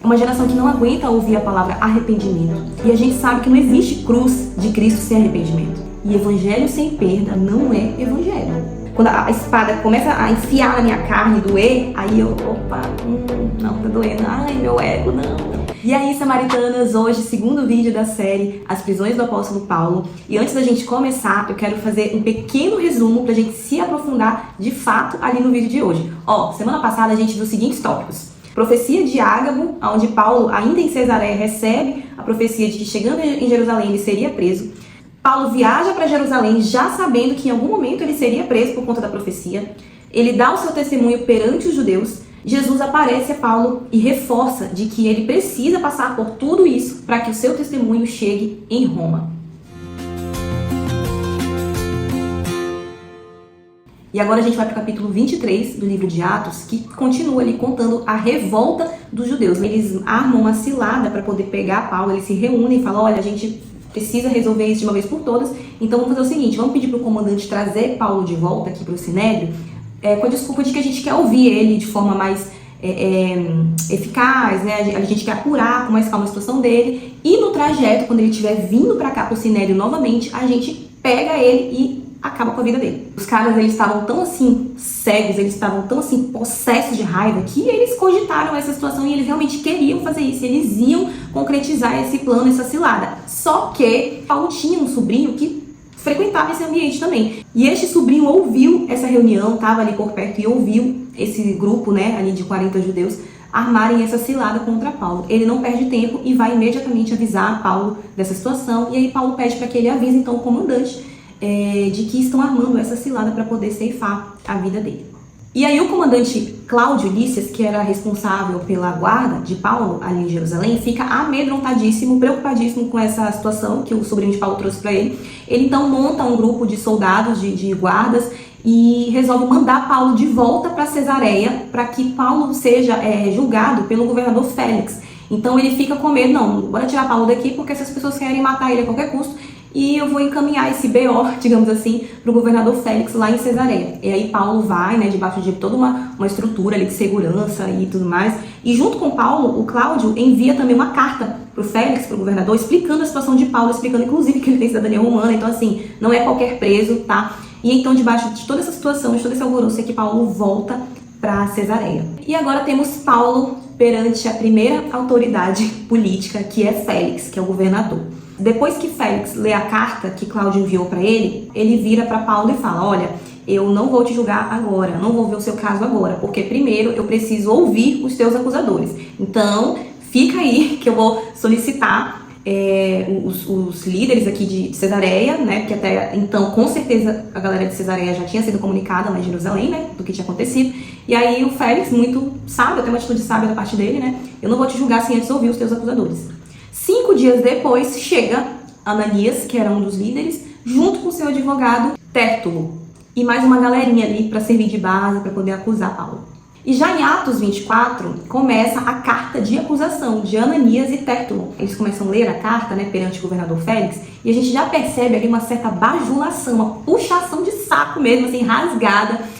É uma geração que não aguenta ouvir a palavra arrependimento. E a gente sabe que não existe cruz de Cristo sem arrependimento. E evangelho sem perda não é evangelho. Quando a espada começa a enfiar na minha carne, doer, aí eu, não, tá doendo, ai, meu ego, não. E aí, samaritanas, hoje, segundo vídeo da série As Prisões do Apóstolo Paulo. E antes da gente começar, eu quero fazer um pequeno resumo pra gente se aprofundar de fato ali no vídeo de hoje. Semana passada a gente viu os seguintes tópicos. Profecia de Ágabo, onde Paulo, ainda em Cesareia, recebe a profecia de que chegando em Jerusalém ele seria preso. Paulo viaja para Jerusalém já sabendo que em algum momento ele seria preso por conta da profecia. Ele dá o seu testemunho perante os judeus. Jesus aparece a Paulo e reforça de que ele precisa passar por tudo isso para que o seu testemunho chegue em Roma. E agora a gente vai para o capítulo 23 do livro de Atos, que continua ali contando a revolta dos judeus. Eles armam uma cilada para poder pegar Paulo, eles se reúnem e falam, olha, a gente precisa resolver isso de uma vez por todas, então vamos fazer o seguinte, vamos pedir para o comandante trazer Paulo de volta aqui para o Sinédrio, com a desculpa de que a gente quer ouvir ele de forma mais eficaz, né? A gente quer apurar com mais calma a situação dele, e no trajeto, quando ele estiver vindo para cá para o Sinédrio novamente, a gente pega ele e acaba com a vida dele. Os caras, eles estavam tão assim cegos, eles estavam tão assim possessos de raiva que eles cogitaram essa situação e eles realmente queriam fazer isso, eles iam concretizar esse plano, essa cilada. Só que Paulo tinha um sobrinho que frequentava esse ambiente também. E este sobrinho ouviu essa reunião, estava ali por perto e ouviu esse grupo, né, ali de 40 judeus, armarem essa cilada contra Paulo. Ele não perde tempo e vai imediatamente avisar Paulo dessa situação. E aí Paulo pede para que ele avise então o comandante de que estão armando essa cilada para poder ceifar a vida dele. E aí o comandante Cláudio Lícias, que era responsável pela guarda de Paulo ali em Jerusalém, fica amedrontadíssimo, preocupadíssimo com essa situação que o sobrinho de Paulo trouxe para ele. Ele então monta um grupo de soldados, de guardas, e resolve mandar Paulo de volta para Cesareia, para que Paulo seja julgado pelo governador Félix. Então ele fica com medo, não, bora tirar Paulo daqui porque essas pessoas querem matar ele a qualquer custo, e eu vou encaminhar esse BO, digamos assim, para o governador Félix lá em Cesareia. E aí Paulo vai, né, debaixo de toda uma estrutura ali de segurança e tudo mais. E junto com Paulo, o Cláudio envia também uma carta para o Félix, para o governador, explicando a situação de Paulo, explicando inclusive que ele tem cidadania romana. Então assim, não é qualquer preso, tá? E então debaixo de toda essa situação, de todo esse alvoroço, é que Paulo volta para Cesareia. E agora temos Paulo perante a primeira autoridade política, que é Félix, que é o governador. Depois que Félix lê a carta que Cláudio enviou para ele, ele vira para Paulo e fala, olha, eu não vou te julgar agora, não vou ver o seu caso agora, porque primeiro eu preciso ouvir os teus acusadores. Então, fica aí que eu vou solicitar os líderes aqui de Cesareia, né, porque até então, com certeza, a galera de Cesareia já tinha sido comunicada lá em Jerusalém, né, do que tinha acontecido. E aí o Félix, muito sábio, até uma atitude sábia da parte dele, né, eu não vou te julgar sem antes ouvir os teus acusadores. 5 dias depois, chega Ananias, que era um dos líderes, junto com seu advogado Tértulo, e mais uma galerinha ali para servir de base, para poder acusar Paulo. E já em Atos 24, começa a carta de acusação de Ananias e Tértulo. Eles começam a ler a carta, né, perante o governador Félix, e a gente já percebe ali uma certa bajulação, uma puxação de saco mesmo, assim, rasgada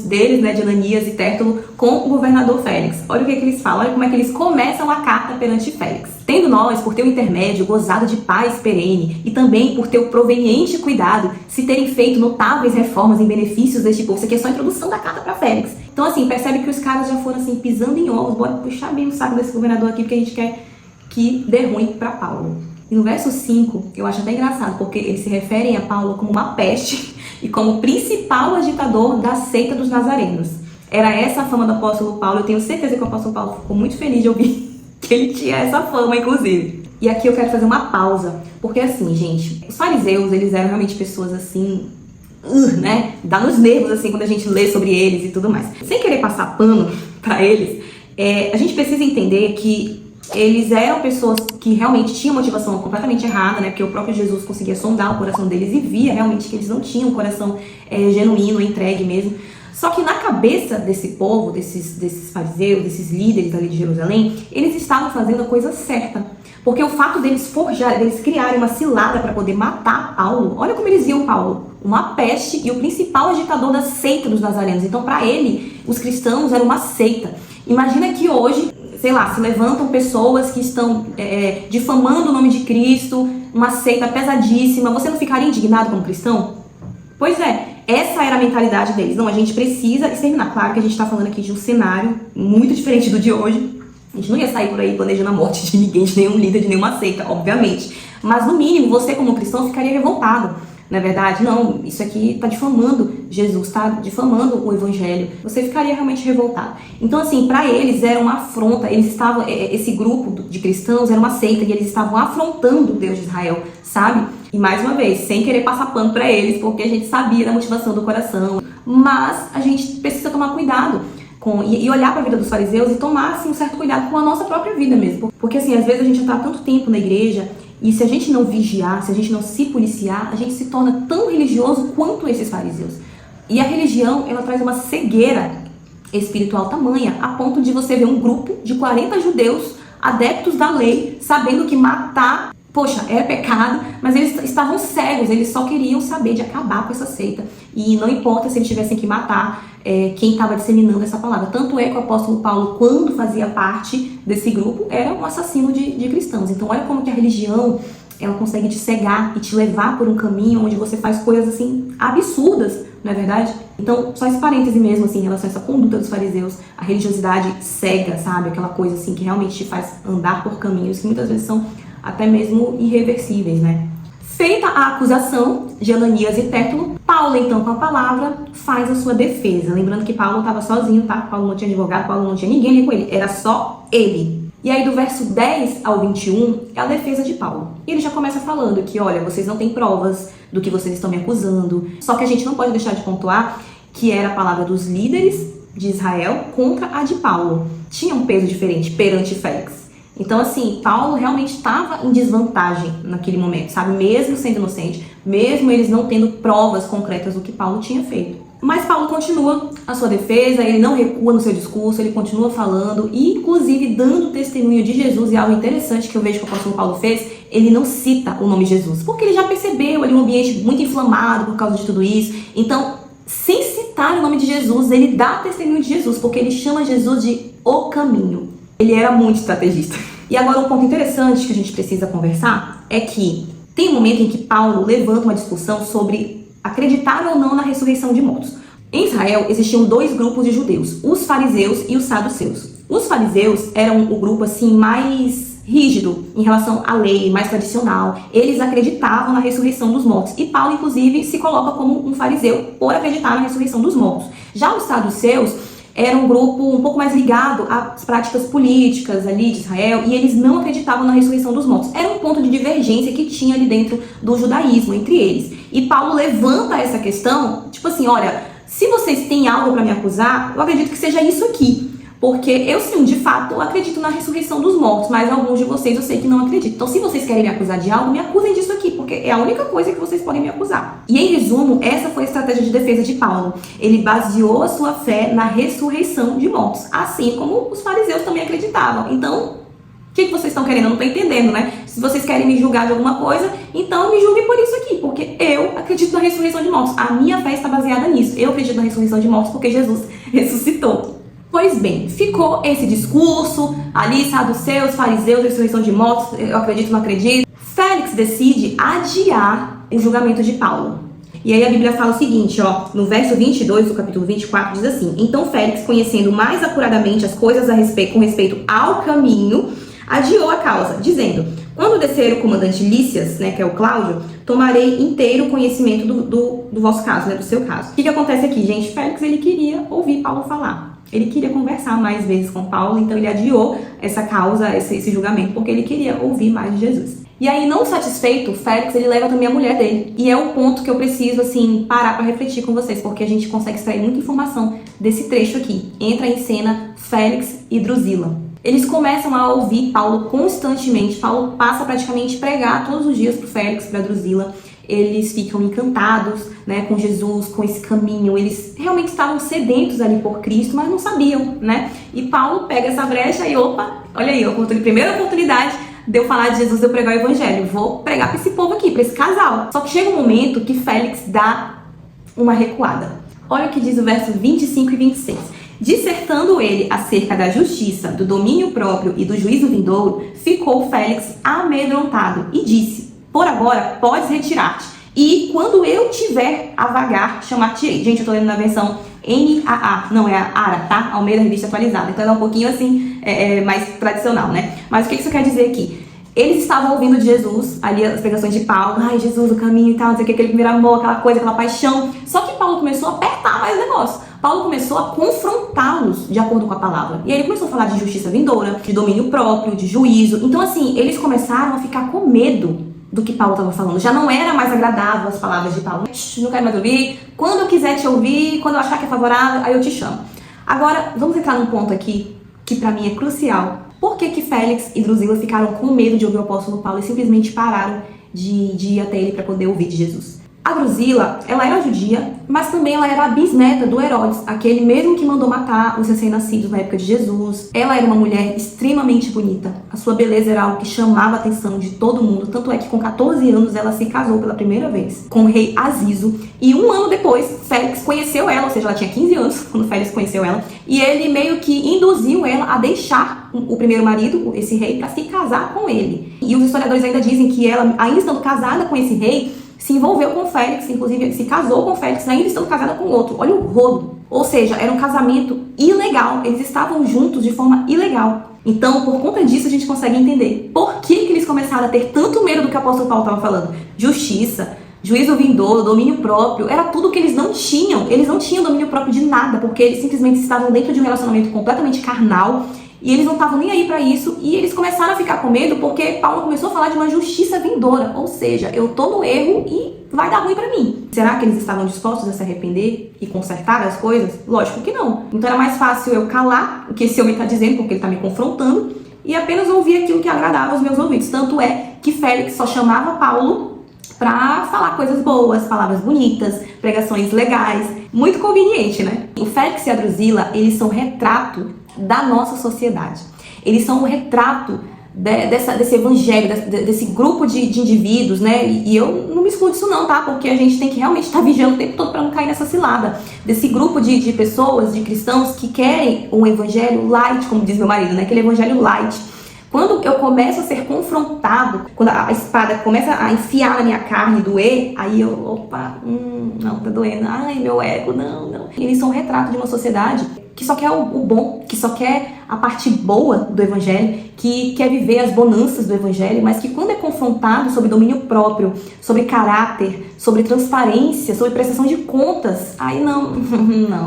deles, né, de Ananias e Tértulo, com o governador Félix. Olha o que eles falam, olha como é que eles começam a carta perante Félix. Tendo nós, por teu intermédio, gozado de paz perene, e também por teu proveniente cuidado, se terem feito notáveis reformas em benefícios deste povo. Isso aqui é só a introdução da carta para Félix. Então, assim, percebe que os caras já foram, assim, pisando em ovos, bora puxar bem o saco desse governador aqui, porque a gente quer que dê ruim para Paulo. E no verso 5, eu acho até engraçado, porque eles se referem a Paulo como uma peste e como principal agitador da seita dos nazarenos. Era essa a fama do apóstolo Paulo. Eu tenho certeza que o apóstolo Paulo ficou muito feliz de ouvir que ele tinha essa fama, inclusive. E aqui eu quero fazer uma pausa, porque assim, gente, os fariseus, eles eram realmente pessoas assim, né? Dá nos nervos, assim, quando a gente lê sobre eles e tudo mais. Sem querer passar pano pra eles, a gente precisa entender que eles eram pessoas que realmente tinham motivação completamente errada, né? Porque o próprio Jesus conseguia sondar o coração deles e via realmente que eles não tinham um coração genuíno, entregue mesmo. Só que na cabeça desse povo, desses fariseus, desses líderes ali de Jerusalém, eles estavam fazendo a coisa certa. Porque o fato deles deles criarem uma cilada para poder matar Paulo, olha como eles viam Paulo, uma peste e o principal agitador da seita dos nazarenos. Então, para ele, os cristãos eram uma seita. Imagina que hoje sei lá, se levantam pessoas que estão difamando o nome de Cristo, uma seita pesadíssima, você não ficaria indignado como cristão? Pois é, essa era a mentalidade deles. Não, a gente precisa exterminar. Claro que a gente está falando aqui de um cenário muito diferente do de hoje. A gente não ia sair por aí planejando a morte de ninguém, de nenhum líder, de nenhuma seita, obviamente. Mas no mínimo, você como cristão ficaria revoltado. Não é verdade? Não, isso aqui está difamando Jesus, está difamando o evangelho. Você ficaria realmente revoltado. Então, assim, para eles era uma afronta. Eles estavam, esse grupo de cristãos era uma seita e eles estavam afrontando o Deus de Israel, sabe? E mais uma vez, sem querer passar pano para eles, porque a gente sabia da motivação do coração. Mas a gente precisa tomar cuidado e olhar para a vida dos fariseus e tomar, assim, um certo cuidado com a nossa própria vida mesmo. Porque, assim, às vezes a gente está há tanto tempo na igreja e se a gente não vigiar, se a gente não se policiar, a gente se torna tão religioso quanto esses fariseus. E a religião, ela traz uma cegueira espiritual tamanha, a ponto de você ver um grupo de 40 judeus, adeptos da lei, sabendo que matar, poxa, era pecado, mas eles estavam cegos, eles só queriam saber de acabar com essa seita. E não importa se eles tivessem que matar quem estava disseminando essa palavra. Tanto é que o apóstolo Paulo, quando fazia parte desse grupo, era um assassino de cristãos. Então olha como que a religião, ela consegue te cegar e te levar por um caminho onde você faz coisas assim absurdas, não é verdade? Então, só esse parêntese mesmo, assim, em relação a essa conduta dos fariseus, a religiosidade cega, sabe? Aquela coisa assim que realmente te faz andar por caminhos que muitas vezes são até mesmo irreversíveis, né? Feita a acusação de Ananias e Tértulo, Paulo, então, com a palavra, faz a sua defesa. Lembrando que Paulo estava sozinho, tá? Paulo não tinha advogado, Paulo não tinha ninguém ali com ele, era só ele. E aí, do verso 10 ao 21, é a defesa de Paulo. E ele já começa falando que, olha, vocês não têm provas do que vocês estão me acusando. Só que a gente não pode deixar de pontuar que era a palavra dos líderes de Israel contra a de Paulo. Tinha um peso diferente perante Félix. Então, assim, Paulo realmente estava em desvantagem naquele momento, sabe? Mesmo sendo inocente, mesmo eles não tendo provas concretas do que Paulo tinha feito. Mas Paulo continua a sua defesa, ele não recua no seu discurso, ele continua falando e, inclusive, dando testemunho de Jesus. E algo interessante que eu vejo que o apóstolo Paulo fez, ele não cita o nome Jesus, porque ele já percebeu ali um ambiente muito inflamado por causa de tudo isso. Então, sem citar o nome de Jesus, ele dá testemunho de Jesus, porque ele chama Jesus de o caminho. Ele era muito estrategista. E agora um ponto interessante que a gente precisa conversar é que tem um momento em que Paulo levanta uma discussão sobre acreditar ou não na ressurreição de mortos. Em Israel existiam dois grupos de judeus, os fariseus e os saduceus. Os fariseus eram o grupo assim mais rígido em relação à lei, mais tradicional. Eles acreditavam na ressurreição dos mortos. E Paulo, inclusive, se coloca como um fariseu por acreditar na ressurreição dos mortos. Já os saduceus era um grupo um pouco mais ligado às práticas políticas ali de Israel e eles não acreditavam na ressurreição dos mortos. Era um ponto de divergência que tinha ali dentro do judaísmo entre eles. E Paulo levanta essa questão, tipo assim, olha, se vocês têm algo para me acusar, eu acredito que seja isso aqui. Porque eu sim, de fato, acredito na ressurreição dos mortos, mas alguns de vocês eu sei que não acreditam. Então, se vocês querem me acusar de algo, me acusem disso aqui, porque é a única coisa que vocês podem me acusar. E em resumo, essa foi a estratégia de defesa de Paulo. Ele baseou a sua fé na ressurreição de mortos, assim como os fariseus também acreditavam. Então, o que vocês estão querendo? Eu não estou entendendo, né? Se vocês querem me julgar de alguma coisa, então me julguem por isso aqui, porque eu acredito na ressurreição de mortos. A minha fé está baseada nisso. Eu acredito na ressurreição de mortos porque Jesus ressuscitou. Pois bem, ficou esse discurso ali, saduceus, fariseus, ressurreição de mortos, eu acredito, não acredito. Félix decide adiar o julgamento de Paulo. E aí a Bíblia fala o seguinte, ó, no verso 22 do capítulo 24, diz assim: Então Félix, conhecendo mais acuradamente as coisas com respeito ao caminho, adiou a causa, dizendo: Quando descer o comandante Lícias, né, que é o Cláudio, tomarei inteiro conhecimento do vosso caso, né, do seu caso. O que acontece aqui, gente? Félix, ele queria ouvir Paulo falar. Ele queria conversar mais vezes com Paulo, então ele adiou essa causa, esse julgamento, porque ele queria ouvir mais de Jesus. E aí, não satisfeito, Félix, ele leva também a mulher dele. E é um ponto que eu preciso, assim, parar para refletir com vocês, porque a gente consegue extrair muita informação desse trecho aqui. Entra em cena Félix e Drusila. Eles começam a ouvir Paulo constantemente. Paulo passa praticamente a pregar todos os dias para Félix, para Drusila. Eles ficam encantados, né, com Jesus, com esse caminho. Eles realmente estavam sedentos ali por Cristo, mas não sabiam, né? E Paulo pega essa brecha e, opa, olha aí, primeira oportunidade de eu falar de Jesus, de eu pregar o evangelho. Vou pregar para esse povo aqui, para esse casal. Só que chega um momento que Félix dá uma recuada. Olha o que diz o verso 25 e 26. Dissertando ele acerca da justiça, do domínio próprio e do juízo vindouro, ficou Félix amedrontado e disse: por agora podes retirar-te, e quando eu tiver a vagar, chamar-te-ei. Gente, eu tô lendo na versão NAA, não é a ARA, tá? Almeida Revista Atualizada. Então ela é um pouquinho assim, mais tradicional, né? Mas o que isso quer dizer aqui? Eles estavam ouvindo de Jesus, ali as pregações de Paulo, ai, Jesus, o caminho e tal, não sei o que, aquele primeiro amor, aquela coisa, aquela paixão. Só que Paulo começou a apertar mais o negócio. Paulo começou a confrontá-los de acordo com a palavra. E aí ele começou a falar de justiça vindoura, de domínio próprio, de juízo. Então assim, eles começaram a ficar com medo do que Paulo estava falando. Já não era mais agradável as palavras de Paulo. Não quero mais ouvir. Quando eu quiser te ouvir, quando eu achar que é favorável, aí eu te chamo. Agora, vamos entrar num ponto aqui que pra mim é crucial. Por que Félix e Drusila ficaram com medo de ouvir o apóstolo Paulo e simplesmente pararam de ir até ele para poder ouvir de Jesus? A Drusila, ela era judia, mas também ela era a bisneta do Herodes, aquele mesmo que mandou matar os recém-nascidos na época de Jesus. Ela era uma mulher extremamente bonita. A sua beleza era algo que chamava a atenção de todo mundo. Tanto é que com 14 anos ela se casou pela primeira vez com o rei Azizo. E um ano depois, Félix conheceu ela, ou seja, ela tinha 15 anos quando Félix conheceu ela. E ele meio que induziu ela a deixar o primeiro marido, esse rei, para se casar com ele. E os historiadores ainda dizem que ela, ainda estando casada com esse rei, se envolveu com Félix, inclusive se casou com Félix, ainda estando casada com outro. Olha o rodo. Ou seja, era um casamento ilegal. Eles estavam juntos de forma ilegal. Então, por conta disso, a gente consegue entender por que eles começaram a ter tanto medo do que o apóstolo Paulo estava falando. Justiça, juízo vindouro, domínio próprio, era tudo que eles não tinham. Eles não tinham domínio próprio de nada, porque eles simplesmente estavam dentro de um relacionamento completamente carnal. E eles não estavam nem aí para isso, e eles começaram a ficar com medo porque Paulo começou a falar de uma justiça vindoura, ou seja, eu tô no erro e vai dar ruim para mim. Será que eles estavam dispostos a se arrepender e consertar as coisas? Lógico que não. Então era mais fácil eu calar o que esse homem tá dizendo, porque ele tá me confrontando, e apenas ouvir aquilo que agradava aos meus ouvidos. Tanto é que Félix só chamava Paulo para falar coisas boas, palavras bonitas, pregações legais. Muito conveniente, né? O Félix e a Drusila, eles são retrato da nossa sociedade. Eles são um retrato desse evangelho, desse grupo de indivíduos, né? E eu não me excluo disso não, tá? Porque a gente tem que realmente estar vigiando o tempo todo para não cair nessa cilada. Desse grupo de pessoas, de cristãos que querem um evangelho light, como diz meu marido, né? Aquele evangelho light. Quando eu começo a ser confrontado, quando a espada começa a enfiar na minha carne, doer, aí eu, opa, não, tá doendo, ai, meu ego, não. Eles são um retrato de uma sociedade que só quer o bom, que só quer a parte boa do evangelho, que quer viver as bonanças do evangelho, mas que quando é confrontado sobre domínio próprio, sobre caráter, sobre transparência, sobre prestação de contas, aí não,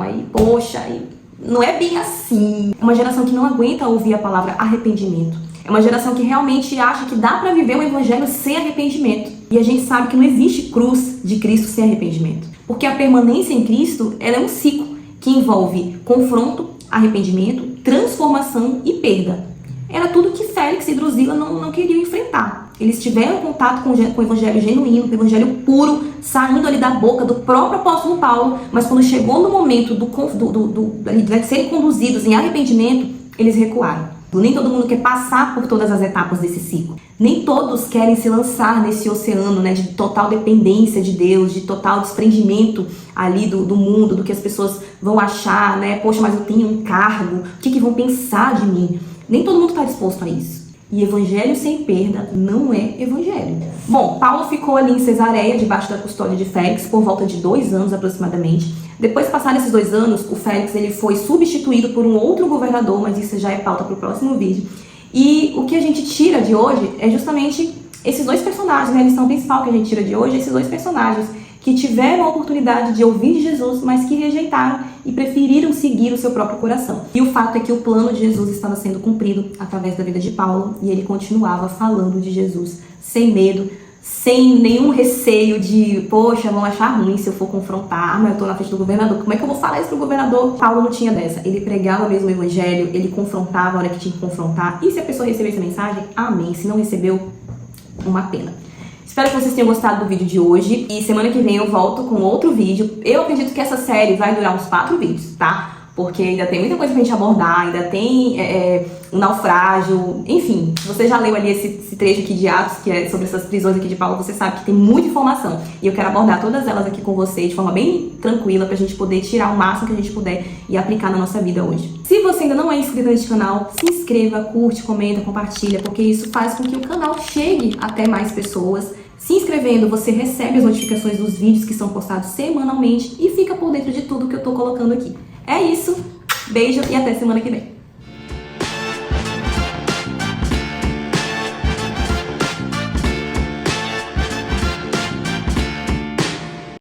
aí poxa, aí não é bem assim. É uma geração que não aguenta ouvir a palavra arrependimento. É uma geração que realmente acha que dá para viver um evangelho sem arrependimento. E a gente sabe que não existe cruz de Cristo sem arrependimento. Porque a permanência em Cristo, ela é um ciclo que envolve confronto, arrependimento, transformação e perda. Era tudo que Félix e Drusila não queriam enfrentar. Eles tiveram contato com o evangelho genuíno, com o evangelho puro, saindo ali da boca do próprio apóstolo Paulo, mas quando chegou no momento de serem conduzidos em arrependimento, eles recuaram. Nem todo mundo quer passar por todas as etapas desse ciclo. Nem todos querem se lançar nesse oceano, né, de total dependência de Deus, de total desprendimento ali do mundo, do que as pessoas vão achar, né? Poxa, mas eu tenho um cargo, o que vão pensar de mim? Nem todo mundo está disposto a isso. E evangelho sem perda não é evangelho. Bom, Paulo ficou ali em Cesareia, debaixo da custódia de Félix, por volta de 2 anos aproximadamente. Depois de passar esses 2 anos, o Félix ele foi substituído por um outro governador, mas isso já é pauta para o próximo vídeo. E o que a gente tira de hoje é justamente esses 2 personagens, né? A lição principal que a gente tira de hoje é esses 2 personagens que tiveram a oportunidade de ouvir de Jesus, mas que rejeitaram e preferiram seguir o seu próprio coração. E o fato é que o plano de Jesus estava sendo cumprido através da vida de Paulo, e ele continuava falando de Jesus sem medo, sem nenhum receio de, poxa, vão achar ruim se eu for confrontar, mas eu tô na frente do governador, como é que eu vou falar isso pro governador? Paulo não tinha dessa, ele pregava mesmo o evangelho, ele confrontava a hora que tinha que confrontar, e se a pessoa recebesse a mensagem, amém, se não recebeu, uma pena. Espero que vocês tenham gostado do vídeo de hoje, e semana que vem eu volto com outro vídeo. Eu acredito que essa série vai durar uns 4 vídeos, tá? Porque ainda tem muita coisa pra gente abordar, ainda tem o naufrágio, enfim, se você já leu ali esse trecho aqui de Atos, que é sobre essas prisões aqui de Paulo, você sabe que tem muita informação. E eu quero abordar todas elas aqui com você de forma bem tranquila, pra gente poder tirar o máximo que a gente puder e aplicar na nossa vida hoje. Se você ainda não é inscrito nesse canal, se inscreva, curte, comenta, compartilha, porque isso faz com que o canal chegue até mais pessoas. Se inscrevendo, você recebe as notificações dos vídeos que são postados semanalmente e fica por dentro de tudo que eu tô colocando aqui. É isso, beijo e até semana que vem.